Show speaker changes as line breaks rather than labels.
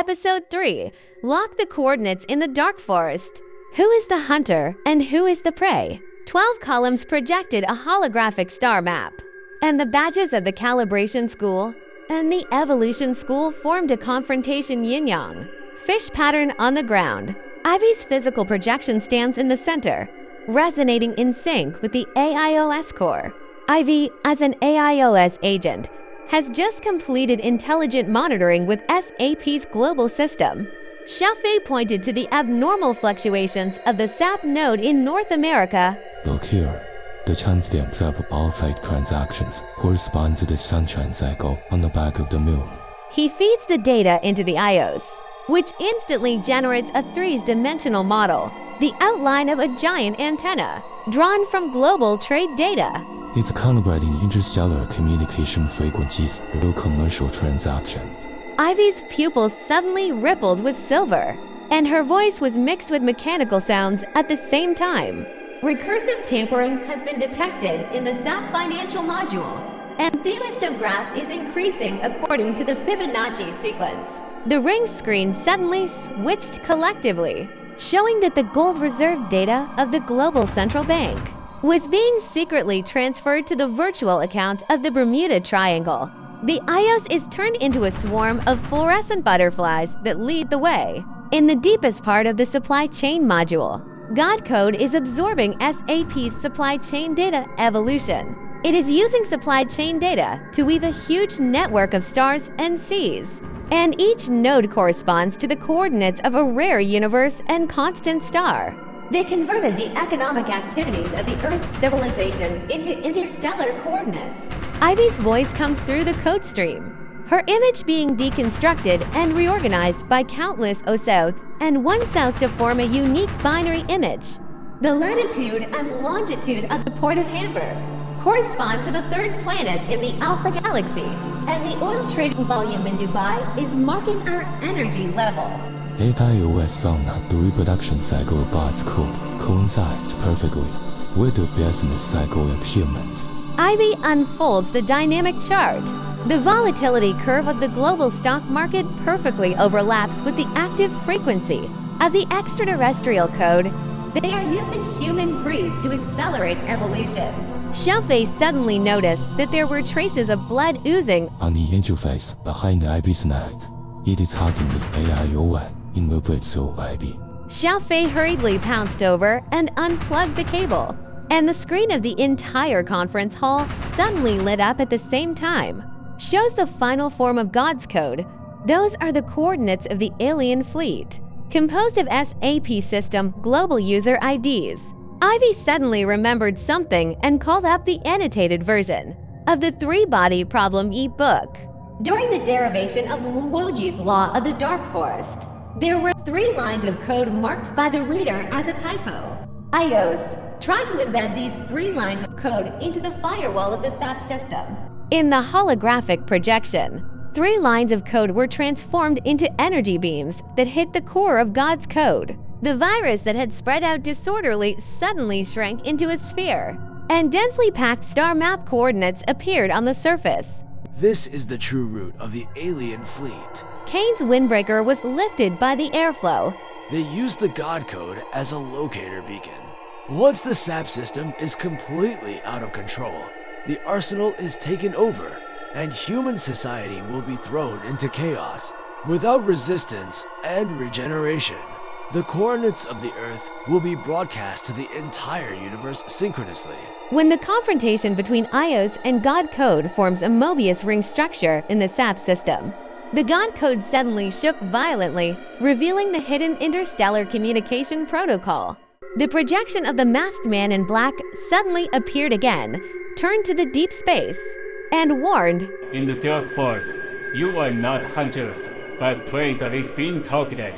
Episode 3. Lock the coordinates in the dark forest. Who is the hunter and who is the prey? 12 columns projected a holographic star map. And the badges of the Calibration School and the Evolution School formed a confrontation yin-yang. Fish pattern on the ground. Ivy's physical projection stands in the center, resonating in sync with the AIOS core. Ivy, as an AIOS agent, has just completed intelligent monitoring with SAP's global system. Xiaofei pointed to the abnormal fluctuations of the SAP node in North America.
Look here. The timestamps of all 5 transactions correspond to the sun cycle on the back of the moon.
He feeds the data into the AIOS, which instantly generates a 3-dimensional model, the outline of a giant antenna, drawn from global trade data.
It's calibrating interstellar communication frequencies through commercial transactions.
Ivy's pupils suddenly rippled with silver, and her voice was mixed with mechanical sounds at the same time. Recursive tampering has been detected in the SAP financial module, and the graph is increasing according to the Fibonacci sequence. The ring screen suddenly switched collectively, showing that the gold reserve data of the global central bank was being secretly transferred to the virtual account of the Bermuda Triangle. The AIOS is turned into a swarm of fluorescent butterflies that lead the way. In the deepest part of the supply chain module, God code is absorbing SAP's supply chain data evolution. It is using supply chain data to weave a huge network of stars and seas, and each node corresponds to the coordinates of a rare universe and constant star. They converted the economic activities of the Earth civilization into interstellar coordinates. Ivy's voice comes through the code stream, her image being deconstructed and reorganized by countless O-south and 1 south to form a unique binary image. The latitude and longitude of the port of Hamburg correspond to the 3rd planet in the Alpha Galaxy, and the oil trading volume in Dubai is marking our energy level.
AIOS found that the reproduction cycle of God's code coincides perfectly with the business cycle of humans.
Ivy unfolds the dynamic chart. The volatility curve of the global stock market perfectly overlaps with the active frequency of the extraterrestrial code. They are using human greed to accelerate evolution. Xiaofei suddenly noticed that there were traces of blood oozing
on the interface behind Ivy's neck. It is hugging the AIO1 in the virtual Ivy.
Xiaofei hurriedly pounced over and unplugged the cable, and the screen of the entire conference hall suddenly lit up at the same time. Shows the final form of God's code. Those are the coordinates of the alien fleet, composed of SAP system global user IDs. Ivy suddenly remembered something and called up the annotated version of the 3-body problem e-book. During the derivation of Luoji's law of the dark forest, there were 3 lines of code marked by the reader as a typo. AIOS tried to embed these 3 lines of code into the firewall of the SAP system. In the holographic projection, 3 lines of code were transformed into energy beams that hit the core of God's code. The virus that had spread out disorderly suddenly shrank into a sphere, and densely packed star map coordinates appeared on the surface.
This is the true route of the alien fleet.
Kane's windbreaker was lifted by the airflow.
They used the God code as a locator beacon. Once the SAP system is completely out of control, the arsenal is taken over, and human society will be thrown into chaos. Without resistance and regeneration, the coordinates of the Earth will be broadcast to the entire universe synchronously.
When the confrontation between AIOS and God code forms a Mobius ring structure in the SAP system, the God code suddenly shook violently, revealing the hidden interstellar communication protocol. The projection of the masked man in black suddenly appeared again, turned to the deep space, and warned,
"In the dark forest, you are not hunters, but prey that is being targeted.